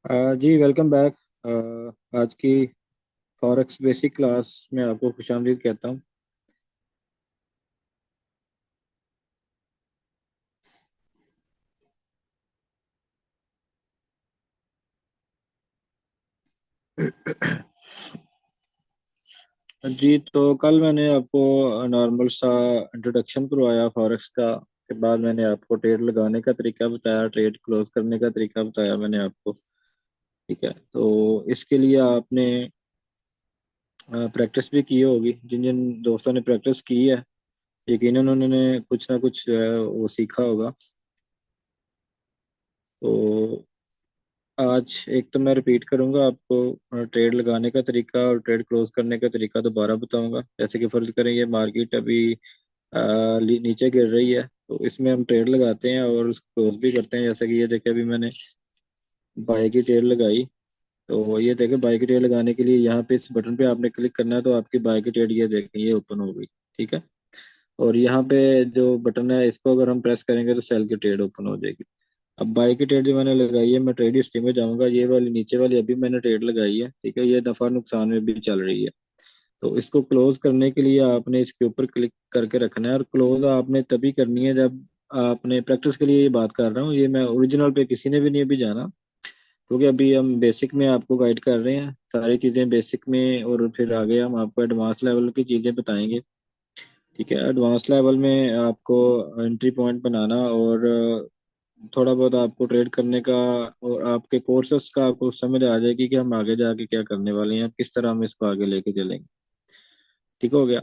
जी welcome back. आज की forex basic class में आपको खुशामदीद कहता हूँ। जी तो कल मैंने आपको नॉर्मल सा इंट्रोडक्शन करवाया फॉरेक्स का। के बाद मैंने आपको ट्रेड लगाने का तरीका बताया, ट्रेड क्लोज करने का तरीका बताया मैंने आपको। ठीक है, तो इसके लिए आपने प्रैक्टिस भी की होगी। जिन जिन दोस्तों ने प्रैक्टिस की है यकीनन उन्होंने कुछ ना कुछ जो है वो सीखा होगा। तो आज एक तो मैं रिपीट करूंगा आपको ट्रेड लगाने का तरीका और ट्रेड क्लोज करने का तरीका दोबारा बताऊंगा। जैसे कि फर्ज करें ये मार्केट अभी नीचे गिर रही है तो इसमें हम ट्रेड लगाते हैं और उसको क्लोज भी करते हैं। जैसे कि ये देखे अभी मैंने बाई की ट्रेड लगाई। तो ये देखे बाई की ट्रेड लगाने के लिए यहाँ पे इस बटन पे आपने क्लिक करना है तो आपकी बाई की ट्रेड ये देखें ये ओपन हो गई। ठीक है, और यहाँ पे जो बटन है इसको अगर हम प्रेस करेंगे तो सेल की ट्रेड ओपन हो जाएगी। अब बाई की ट्रेड जो मैंने लगाई है मैं ट्रेड हिस्ट्री में जाऊंगा। ये वाली नीचे वाली अभी मैंने ट्रेड लगाई है, ठीक है, ये नफा नुकसान में भी चल रही है। तो इसको क्लोज करने के लिए आपने इसके ऊपर क्लिक करके रखना है और क्लोज आपने तभी करनी है जब आपने प्रैक्टिस के लिए ये बात कर रहा हूँ। ये मैं ओरिजिनल पे किसी ने भी नहीं अभी जाना, क्योंकि अभी हम बेसिक में आपको गाइड कर रहे हैं सारी चीज़ें बेसिक में, और फिर आगे हम आपको एडवांस लेवल की चीज़ें बताएंगे। ठीक है, एडवांस लेवल में आपको एंट्री पॉइंट बनाना और थोड़ा बहुत आपको ट्रेड करने का और आपके कोर्सेस का आपको समझ आ जाएगी कि हम आगे जाके क्या करने वाले हैं, किस तरह हम इसको आगे लेके चलेंगे। ठीक हो गया।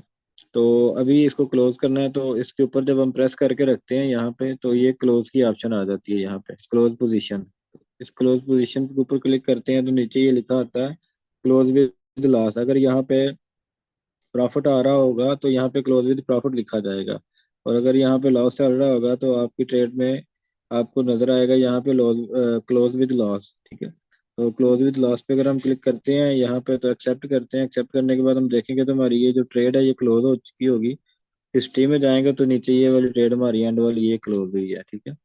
तो अभी इसको क्लोज करना है तो इसके ऊपर जब हम प्रेस करके रखते हैं यहाँ पे तो ये क्लोज की ऑप्शन आ जाती है। यहाँ पे क्लोज पोजीशन, इस क्लोज पोजीशन के ऊपर क्लिक करते हैं तो नीचे ये लिखा आता है क्लोज विद लॉस। अगर यहाँ पे प्रॉफिट आ रहा होगा तो यहाँ पे क्लोज विद प्रॉफिट लिखा जाएगा, और अगर यहाँ पे लॉस चल रहा होगा तो आपकी ट्रेड में आपको नजर आएगा यहाँ पे लॉस, क्लोज विद लॉस। ठीक है, तो क्लोज विद लॉस पे अगर हम क्लिक करते हैं यहाँ पे तो एक्सेप्ट करते हैं। एक्सेप्ट करने के बाद हम देखेंगे तो हमारी ये जो ट्रेड है ये क्लोज हो चुकी होगी। हिस्ट्री में जाएंगे तो नीचे ये वाली ट्रेड हमारी एंड वाली ये क्लोज हुई है। ठीक है,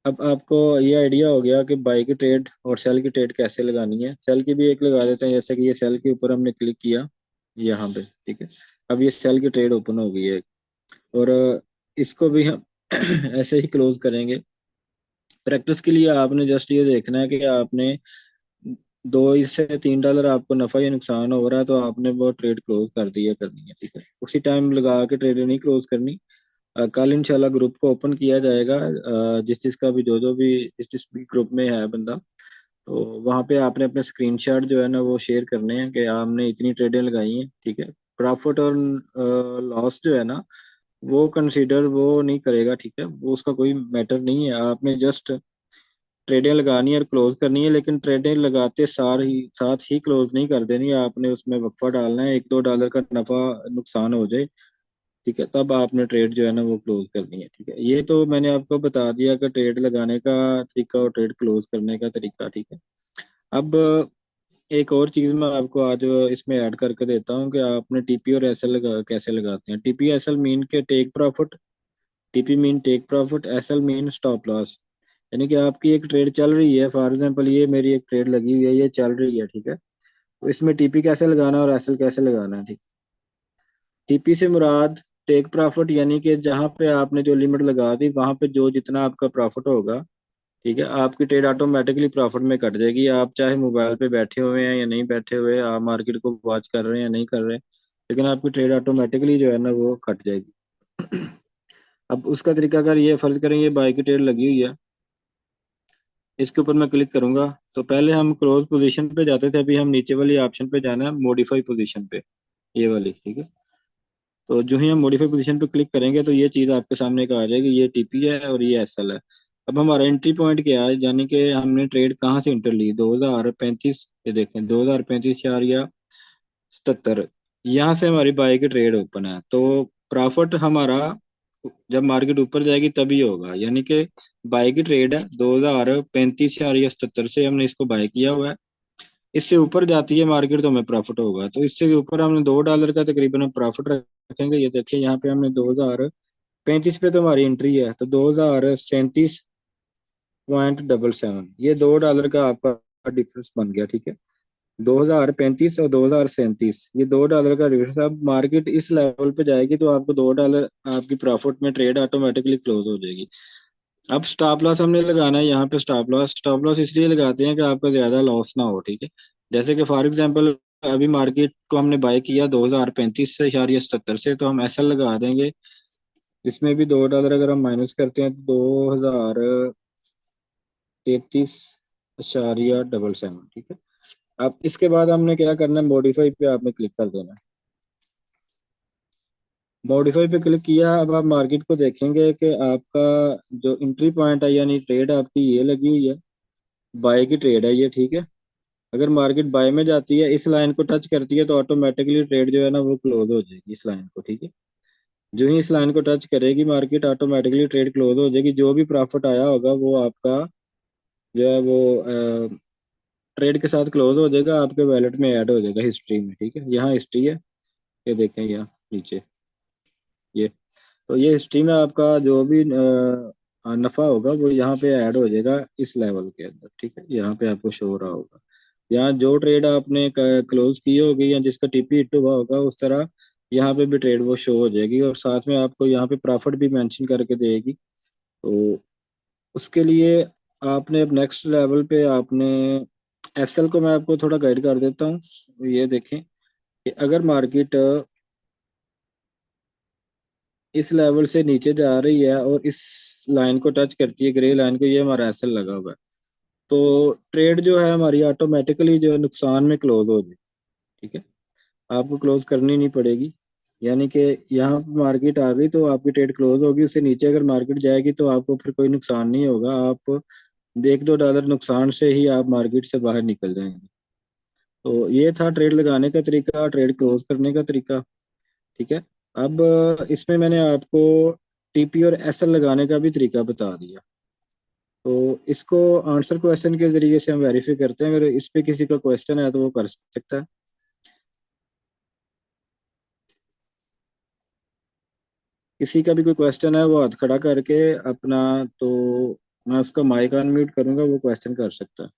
अब आपको ये आइडिया हो गया कि बाई की ट्रेड और सेल की ट्रेड कैसे लगानी है। सेल की भी एक लगा देते हैं, जैसे कि ये सेल के ऊपर हमने क्लिक किया यहाँ पे। ठीक है, अब ये सेल की ट्रेड ओपन हो गई है और इसको भी हम ऐसे ही क्लोज करेंगे। प्रैक्टिस के लिए आपने जस्ट ये देखना है कि आपने $2 से $3 आपको नफा या नुकसान हो रहा है तो आपने वो ट्रेड क्लोज कर दिया करनी है। ठीक है, उसी टाइम लगा के ट्रेड नहीं क्लोज करनी। कल इंशाल्लाह ग्रुप को ओपन किया जाएगा, जिस जिसका भी जो जो भी जिस जिस भी ग्रुप में है बंदा, तो वहाँ पे आपने अपने स्क्रीनशॉट जो है ना वो शेयर करने हैं कि आपने इतनी ट्रेडें लगाई हैं। ठीक है, प्रॉफिट और लॉस जो है ना वो कंसीडर वो नहीं करेगा। ठीक है, वो उसका कोई मैटर नहीं है। आपने जस्ट ट्रेडें लगानी है और क्लोज करनी है, लेकिन ट्रेडें लगाते साथ ही क्लोज नहीं कर देनी। आपने उसमें वक्फा डालना है, $1-2 का नफा नुकसान हो जाए, ठीक है, तब आपने ट्रेड जो है ना वो क्लोज करनी है। ठीक है, ये तो मैंने आपको बता दिया कि ट्रेड लगाने का तरीका और ट्रेड क्लोज करने का तरीका। ठीक है, अब एक और चीज मैं आपको आज इसमें ऐड करके देता हूँ कि आपने टीपी और एसएल कैसे लगाते हैं। टीपी एसएल मीन के take profit, TP mean take profit, SL mean stop loss. यानी कि आपकी एक ट्रेड चल रही है, फॉर एग्जांपल ये मेरी एक ट्रेड लगी हुई है, ये चल रही है। ठीक है, तो इसमें टीपी कैसे लगाना है और एसएल कैसे लगाना है। ठीक, टीपी से मुराद टेक प्रॉफिट, यानी कि जहां पे आपने जो लिमिट लगा दी वहां पे जो जितना आपका प्रॉफिट होगा, ठीक है, आपकी ट्रेड ऑटोमेटिकली प्रॉफिट में कट जाएगी। आप चाहे मोबाइल पे बैठे हुए हैं या नहीं बैठे हुए, आप मार्केट को वॉच कर रहे हैं या नहीं कर रहे, लेकिन आपकी ट्रेड ऑटोमेटिकली जो है ना वो कट जाएगी। अब उसका तरीका अगर ये फर्ज करें ये बाई की ट्रेड लगी हुई है, इसके ऊपर मैं क्लिक करूंगा तो पहले हम क्लोज पोजीशन पे जाते थे, अभी हम नीचे वाली ऑप्शन पे जाना है मॉडिफाई पोजीशन पे, ये वाली। ठीक है, तो जो ही हम मॉडिफाई पोजीशन पे क्लिक करेंगे तो ये चीज़ आपके सामने एक आ जाएगी, ये टीपी है और ये एसएल है। अब हमारा एंट्री पॉइंट क्या है, यानी कि हमने ट्रेड कहाँ से इंटर ली, 2035, ये देखें 2035 या 77, यहाँ से हमारी बाई की ट्रेड ओपन है। तो प्रॉफिट हमारा जब मार्केट ऊपर जाएगी तभी होगा, यानी कि बाई की ट्रेड है 2035 या 77 से हमने इसको बाय किया हुआ है। इससे ऊपर जाती है मार्केट तो हमें प्रॉफिट होगा, तो इससे भी ऊपर हमने $2 का तकरीबन हम प्रॉफिट रखेंगे। ये देखिए यहाँ पे हमने 2035 पे तो हमारी एंट्री है, तो 2037 0.77, ये $2 का आपका डिफरेंस बन गया, ठीक है। 2035 और 2037, ये $2 का डिफरेंस। अब मार्केट इस लेवल पे जाएगी तो आपको $2 आपकी प्रॉफिट में ट्रेड ऑटोमेटिकली क्लोज हो जाएगी। अब स्टॉप लॉस हमने लगाना है यहाँ पे। स्टॉप लॉस इसलिए लगाते हैं कि आपका ज्यादा लॉस ना हो, ठीक है। जैसे कि फॉर एग्जांपल अभी मार्केट को हमने बाय किया 2035 से 70 से, तो हम ऐसा लगा देंगे। इसमें भी $2 अगर हम माइनस करते हैं तो 2033.77, ठीक है। अब इसके बाद हमने क्या करना है, मॉडिफाई पे आपने क्लिक कर देना है। मॉडिफाई पे क्लिक किया, अब आप मार्केट को देखेंगे कि आपका जो एंट्री पॉइंट है यानी ट्रेड आपकी ये लगी हुई है, बाय की ट्रेड है ये, ठीक है। अगर मार्केट बाय में जाती है, इस लाइन को टच करती है, तो ऑटोमेटिकली ट्रेड जो है ना वो क्लोज हो जाएगी इस लाइन को, ठीक है। जो ही इस लाइन को टच करेगी मार्केट, ऑटोमेटिकली ट्रेड क्लोज हो जाएगी। जो भी प्रॉफिट आया होगा वो आपका जो है वो ट्रेड के साथ क्लोज हो जाएगा, आपके वैलेट में ऐड हो जाएगा हिस्ट्री में, ठीक है। यहाँ हिस्ट्री है, ये देखें यहाँ नीचे, ये तो ये हिस्ट्री में आपका जो भी नफा होगा वो यहाँ पे ऐड हो जाएगा इस लेवल के अंदर, ठीक है। यहाँ पे आपको शो हो रहा होगा, यहाँ जो ट्रेड आपने क्लोज की होगी या जिसका टीपी हिट हुआ होगा, उस तरह यहाँ पे भी ट्रेड वो शो हो जाएगी, और साथ में आपको यहाँ पे प्रॉफिट भी मेंशन करके देगी। तो उसके लिए आपने अब नेक्स्ट लेवल पे आपने एसएल को मैं आपको थोड़ा गाइड कर देता हूँ। ये देखें कि अगर मार्केट इस लेवल से नीचे जा रही है और इस लाइन को टच करती है, ग्रे लाइन को, ये हमारा एसएल लगा हुआ है, तो ट्रेड जो है हमारी ऑटोमेटिकली जो है नुकसान में क्लोज हो जाए, ठीक है। आपको क्लोज करनी नहीं पड़ेगी। यानी कि यहाँ पे मार्केट आ गई तो आपकी ट्रेड क्लोज होगी, उससे नीचे अगर मार्केट जाएगी तो आपको फिर कोई नुकसान नहीं होगा। आप $1-2 नुकसान से ही आप मार्केट से बाहर निकल जाएंगे। तो ये था ट्रेड लगाने का तरीका, ट्रेड क्लोज करने का तरीका, ठीक है। अब इसमें मैंने आपको टीपी और एसएल लगाने का भी तरीका बता दिया। तो इसको आंसर क्वेश्चन के जरिए से हम वेरीफाई करते हैं। अगर इस पे किसी का क्वेश्चन है तो वो कर सकता है। किसी का भी कोई क्वेश्चन है वो हाथ खड़ा करके अपना, तो मैं उसका माइक अनम्यूट करूंगा, वो क्वेश्चन कर सकता है।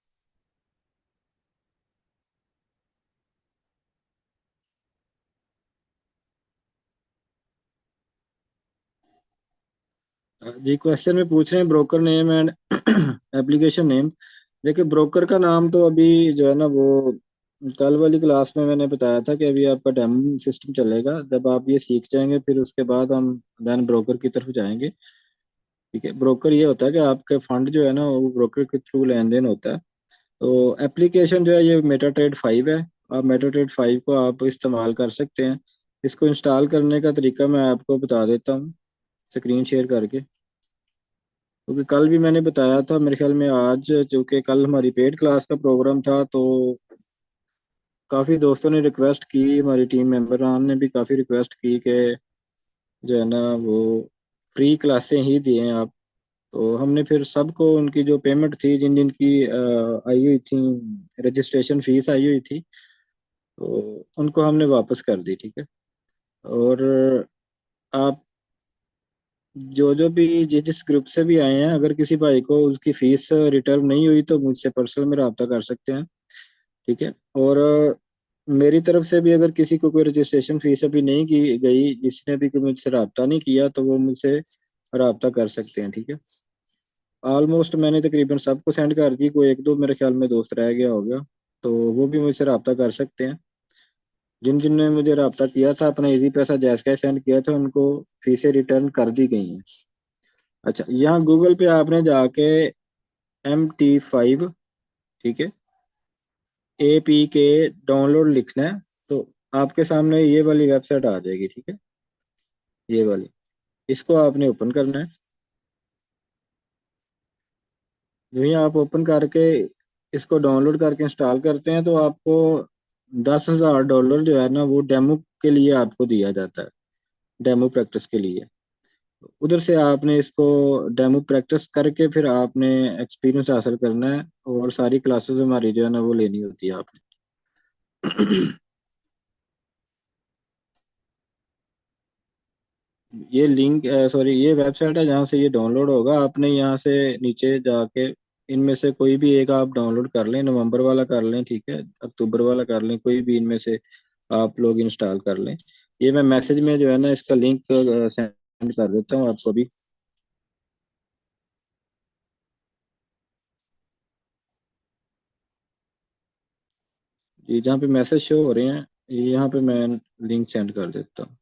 जी, क्वेश्चन में पूछ रहे हैं broker name and application name. देखिए, ब्रोकर का नाम तो अभी जो है ना वो कल वाली क्लास में मैंने बताया था कि अभी आपका डेमो सिस्टम चलेगा। जब आप ये सीख जाएंगे फिर उसके बाद हम देन ब्रोकर की तरफ जाएंगे, ठीक है। ब्रोकर ये होता है कि आपके फंड जो है ना वो ब्रोकर के थ्रू लेन देन होता है। तो एप्लीकेशन जो है ये मेटाट्रेड 5 है। आप मेटाट्रेड 5 को आप इस्तेमाल कर सकते हैं। इसको इंस्टॉल करने का तरीका मैं आपको बता देता हूँ स्क्रीन शेयर करके, क्योंकि कल भी मैंने बताया था। मेरे ख्याल में आज, चूंकि कल हमारी पेड क्लास का प्रोग्राम था, तो काफ़ी दोस्तों ने रिक्वेस्ट की, हमारी टीम मेंबरान ने भी काफ़ी रिक्वेस्ट की कि जो है ना वो फ्री क्लासें ही दिए आप। तो हमने फिर सबको उनकी जो पेमेंट थी, जिन जिन की आई हुई थी, रजिस्ट्रेशन फीस आई हुई थी, तो उनको हमने वापस कर दी, ठीक है। और आप जो जो भी जिस ग्रुप से भी आए हैं, अगर किसी भाई को उसकी फीस रिटर्न नहीं हुई तो मुझसे पर्सनल में रब्ता कर सकते हैं, ठीक है। और मेरी तरफ से भी अगर किसी को कोई रजिस्ट्रेशन फीस अभी नहीं की गई, जिसने भी कोई मुझसे रब्ता नहीं किया, तो वो मुझसे रब्ता कर सकते हैं, ठीक है। ऑलमोस्ट मैंने तकरीबन सबको सेंड कर दी, कोई एक दो मेरे ख्याल में दोस्त रह गया होगा, तो वो भी मुझसे रब्ता कर सकते हैं। जिन जिन ने मुझे रब्ता किया था, अपना इजी पैसा जैस कैश सेंड किया था, उनको फीसें रिटर्न कर दी गई हैं। अच्छा, यहाँ गूगल पे आपने जाके MT5, ठीक है, APK डाउनलोड लिखना है, तो आपके सामने ये वाली वेबसाइट आ जाएगी, ठीक है। ये वाली, इसको आपने ओपन करना है। जो ही आप ओपन करके इसको डाउनलोड करके इंस्टॉल करते हैं, तो आपको $10,000 जो है ना वो डेमो के लिए आपको दिया जाता है, डेमो प्रैक्टिस के लिए। उधर से आपने इसको डेमो प्रैक्टिस करके फिर आपने एक्सपीरियंस हासिल करना है, और सारी क्लासेस हमारी जो है ना वो लेनी होती है आपने। ये लिंक, सॉरी, ये वेबसाइट है जहाँ से ये डाउनलोड होगा। आपने यहाँ से नीचे जाके इनमें से कोई भी एक आप डाउनलोड कर लें, नवंबर वाला कर लें, ठीक है, अक्टूबर वाला कर लें, कोई भी इनमें से आप लोग इंस्टॉल कर लें। ये मैं मैसेज में जो है ना इसका लिंक सेंड कर देता हूँ आपको भी। ये जहाँ पे मैसेज शो हो रहे हैं, ये यहाँ पे मैं लिंक सेंड कर देता हूँ।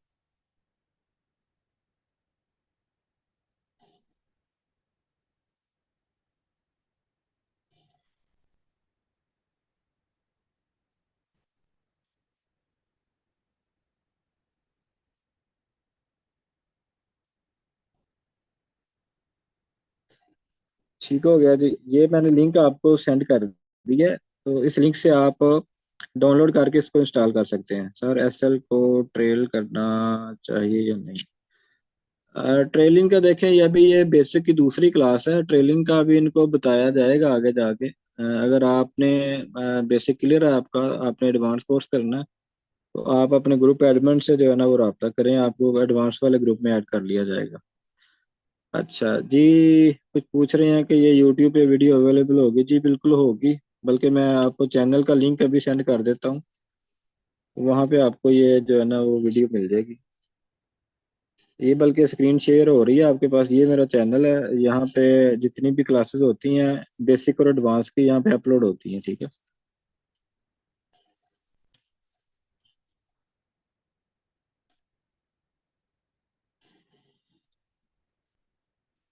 ठीक हो गया जी, ये मैंने लिंक आपको सेंड कर दिया है। तो इस लिंक से आप डाउनलोड करके इसको इंस्टॉल कर सकते हैं। सर एसएल को ट्रेल करना चाहिए या नहीं? ट्रेलिंग का देखें, ये अभी ये बेसिक की दूसरी क्लास है। ट्रेलिंग का अभी इनको बताया जाएगा आगे जाके। अगर आपने बेसिक क्लियर है आपका, आपने एडवांस कोर्स करना है, तो आप अपने ग्रुप एडमिन से जो है ना वो रब्ता करें, आपको एडवांस वाले ग्रुप में ऐड कर लिया जाएगा। अच्छा जी, कुछ पूछ रहे हैं कि ये यूट्यूब पे वीडियो अवेलेबल होगी? जी बिल्कुल होगी। बल्कि मैं आपको चैनल का लिंक अभी सेंड कर देता हूँ, वहाँ पे आपको ये जो है ना वो वीडियो मिल जाएगी। ये बल्कि स्क्रीन शेयर हो रही है आपके पास, ये मेरा चैनल है। यहाँ पे जितनी भी क्लासेस होती हैं बेसिक और एडवांस की यहाँ पे अपलोड होती हैं, ठीक है।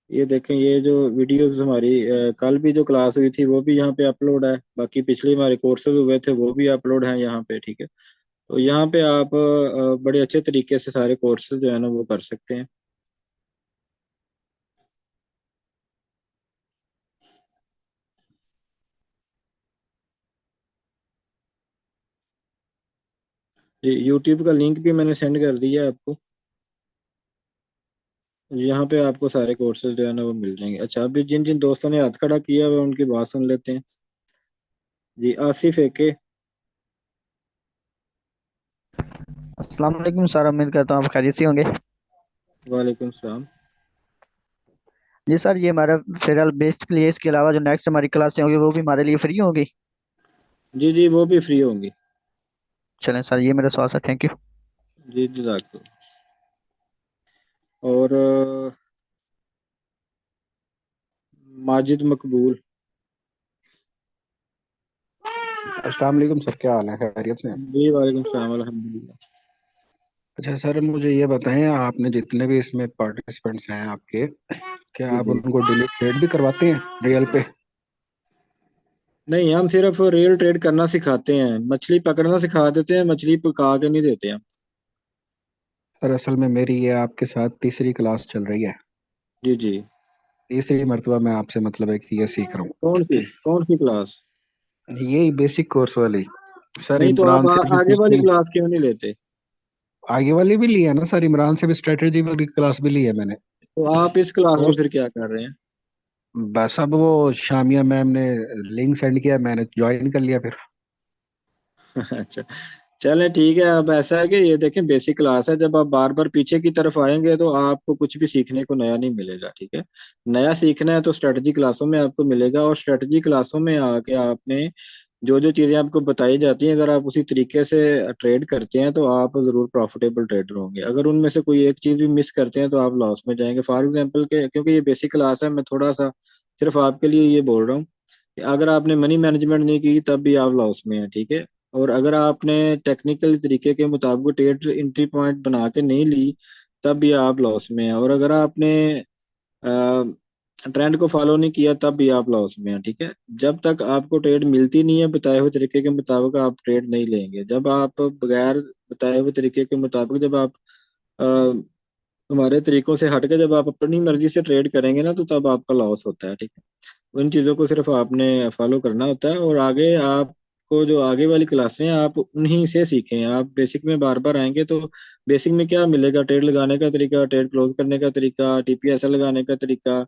ये देखें, ये जो वीडियोस हमारी कल भी जो क्लास हुई थी वो भी यहाँ पे अपलोड है। बाकी पिछले हमारे कोर्सेज हुए थे वो भी अपलोड हैं यहाँ पे, ठीक है। तो यहाँ पे आप बड़े अच्छे तरीके से सारे कोर्सेज जो है ना वो कर सकते हैं। ये यूट्यूब का लिंक भी मैंने सेंड कर दिया है आपको। यहाँ पे आपको सारे कोर्सेज जो है ना वो मिल जाएंगे। अच्छा, अभी जिन जिन दोस्तों ने हाथ खड़ा किया हुआ है उनकी बात सुन लेते हैं। जी, आसिफ है के? अस्सलाम वालेकुम सर, उम्मीद करता हूँ आप खैरियत से होंगे। वालेकुम सलाम। जी सर, ये हमारा फिलहाल बेसिकली इसके अलावा जो नेक्स्ट हमारी क्लासें होंगी वो भी हमारे लिए फ्री होंगी। जी जी, वो भी फ्री होंगी। चलें सर, ये मेरा सवाल सर, थैंक यू। जी जजाक। और माजिद मकबूल। अस्सलाम वालेकुम सर, क्या हाल है? खैरियत से हैं? जी वालेकुम सलाम, अल्हम्दुलिल्लाह। अच्छा सर, मुझे ये बताएं, आपने जितने भी इसमें पार्टिसिपेंट्स हैं आपके, क्या जी आप जी। उनको डेली ट्रेड भी करवाते हैं रियल पे? नहीं, हम सिर्फ रियल ट्रेड करना सिखाते हैं, मछली पकड़ना सिखा देते हैं, मछली पका के नहीं देते हम। सर असल में मेरी ये आपके साथ तीसरी क्लास चल रही है। जी जी। तीसरी मर्तबा मैं आपसे मतलब है कि ये सीख रहा कौन सी क्लास? हूँ, यही बेसिक कोर्स वाली। सर नहीं तो आप इमरान से भी आगे वाली सीखनी। क्लास क्यों नहीं लेते? आगे वाली भी ली है ना सर, इमरान से भी स्ट्रेटेजी वाली क्लास भी ली है मैंने। तो आप इस क्लास में और फिर क्या कर रहे हैं? बस अब वो शामिया मैम ने लिंक सेंड किया, मैंने ज्वाइन कर लिया फिर। अच्छा, चलें ठीक है। अब ऐसा है कि ये देखें, बेसिक क्लास है, जब आप बार बार पीछे की तरफ आएंगे तो आपको कुछ भी सीखने को नया नहीं मिलेगा, ठीक है। नया सीखना है तो स्ट्रेटजी क्लासों में आपको मिलेगा, और स्ट्रेटजी क्लासों में आके आपने जो जो चीजें आपको बताई जाती हैं, अगर आप उसी तरीके से ट्रेड करते हैं तो आप जरूर प्रॉफिटेबल ट्रेडर होंगे। अगर उनमें से कोई एक चीज भी मिस करते हैं तो आप लॉस में जाएंगे। फॉर एग्जांपल के, क्योंकि ये बेसिक क्लास है, मैं थोड़ा सा सिर्फ आपके लिए ये बोल रहा हूँ कि अगर आपने मनी मैनेजमेंट नहीं की तब भी आप लॉस में हैं, ठीक है। और अगर आपने टेक्निकल तरीके के मुताबिक ट्रेड एंट्री पॉइंट बना के नहीं ली तब भी आप लॉस में हैं। और अगर आपने ट्रेंड को फॉलो नहीं किया तब भी आप लॉस में हैं, ठीक है। जब तक आपको ट्रेड मिलती नहीं है बताए हुए तरीके के मुताबिक, आप ट्रेड नहीं लेंगे। जब आप बगैर बताए हुए तरीके के मुताबिक, जब आप हमारे तरीकों से हट के जब आप अपनी मर्जी से ट्रेड करेंगे ना, तो तब आपका लॉस होता है, ठीक है। उन चीज़ों को सिर्फ आपने फॉलो करना होता है। और आगे आपको जो आगे वाली क्लासें हैं आप उन्हीं से सीखें। आप बेसिक में बार बार आएंगे तो बेसिक में क्या मिलेगा? ट्रेड लगाने का तरीका, ट्रेड क्लोज करने का तरीका, टीपीएसएल लगाने का तरीका,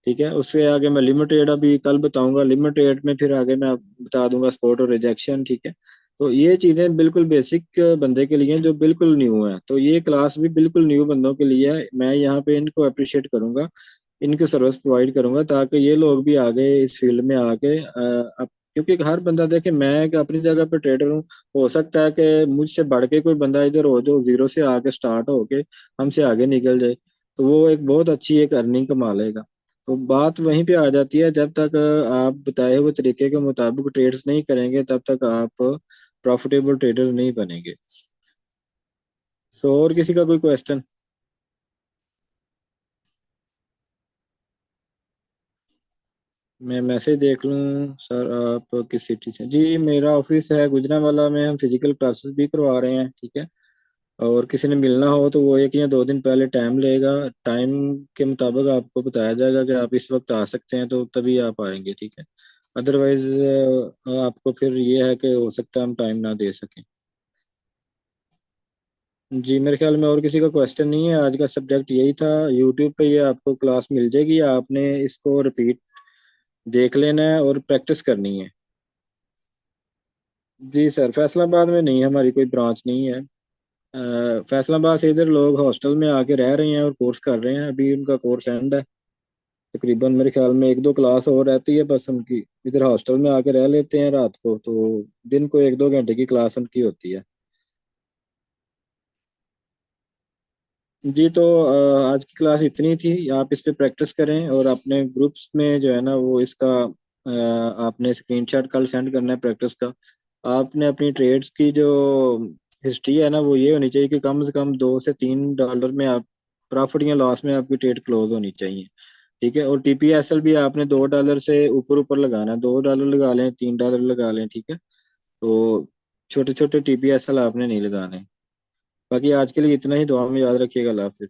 ठीक है। उससे आगे मैं लिमिट ट्रेड अभी कल बताऊंगा, लिमिट ट्रेड में फिर आगे मैं बता दूंगा स्पॉट और रिजेक्शन, ठीक है। तो ये चीजें बिल्कुल बेसिक बंदे के लिए हैं जो बिल्कुल न्यू है, तो ये क्लास भी बिल्कुल न्यू बंदों के लिए है। मैं यहाँ पे इनको अप्रिशिएट करूंगा, इनको सर्विस प्रोवाइड करूंगा ताकि ये लोग भी आगे इस फील्ड में आके क्योंकि हर बंदा देखे, मैं एक अपनी जगह पे ट्रेडर हूँ, हो सकता है कि मुझसे बढ़ के कोई बंदा इधर हो जो जीरो से आके स्टार्ट होके हमसे आगे निकल जाए, तो वो एक बहुत अच्छी एक अर्निंग कमा लेगा। तो बात वहीं पे आ जाती है, जब तक आप बताए हुए तरीके के मुताबिक ट्रेड्स नहीं करेंगे तब तक आप प्रॉफिटेबल ट्रेडर नहीं बनेंगे। सो और किसी का कोई क्वेश्चन? मैं मैसेज देख लूँ सर, आप किस सिटी से? जी मेरा ऑफिस है गुजरांवाला में, हम फिजिकल क्लासेस भी करवा रहे हैं, ठीक है। और किसी ने मिलना हो तो वो 1 या 2 दिन पहले टाइम लेगा, टाइम के मुताबिक आपको बताया जाएगा कि आप इस वक्त आ सकते हैं, तो तभी आप आएंगे, ठीक है। अदरवाइज आपको फिर ये है कि हो सकता है हम टाइम ना दे सकें। जी मेरे ख्याल में और किसी का क्वेश्चन नहीं है, आज का सब्जेक्ट यही था। यूट्यूब पे ये आपको क्लास मिल जाएगी, आपने इसको रिपीट देख लेना है और प्रैक्टिस करनी है। जी सर, फैसलाबाद में नहीं, हमारी कोई ब्रांच नहीं है। फैसलाबाद से इधर लोग हॉस्टल में आके रह रहे हैं और कोर्स कर रहे हैं, अभी उनका कोर्स एंड है। तकरीबन मेरे ख्याल में 1-2 क्लास और रहती है बस उनकी, इधर हॉस्टल में आके रह लेते हैं रात को, तो दिन को 1-2 घंटे की क्लास उनकी होती है। जी तो आज की क्लास इतनी थी, आप इस पे प्रैक्टिस करें और अपने ग्रुप्स में जो है ना वो इसका आपने स्क्रीनशॉट कल सेंड करना है प्रैक्टिस का। आपने अपनी ट्रेड्स की जो हिस्ट्री है ना वो ये होनी चाहिए कि कम से कम $2 से $3 में आप प्रॉफिट या लॉस में आपकी ट्रेड क्लोज होनी चाहिए, ठीक है। और टीपीएसएल भी आपने $2 से ऊपर ऊपर लगाना है, $2 लगा लें, $3 लगा लें, ठीक है। तो छोटे छोटे टीपीएसएल आपने नहीं लगाने। बाकी आज के लिए इतना ही, दुआ में याद रखिएगा, अल्लाह हाफिज।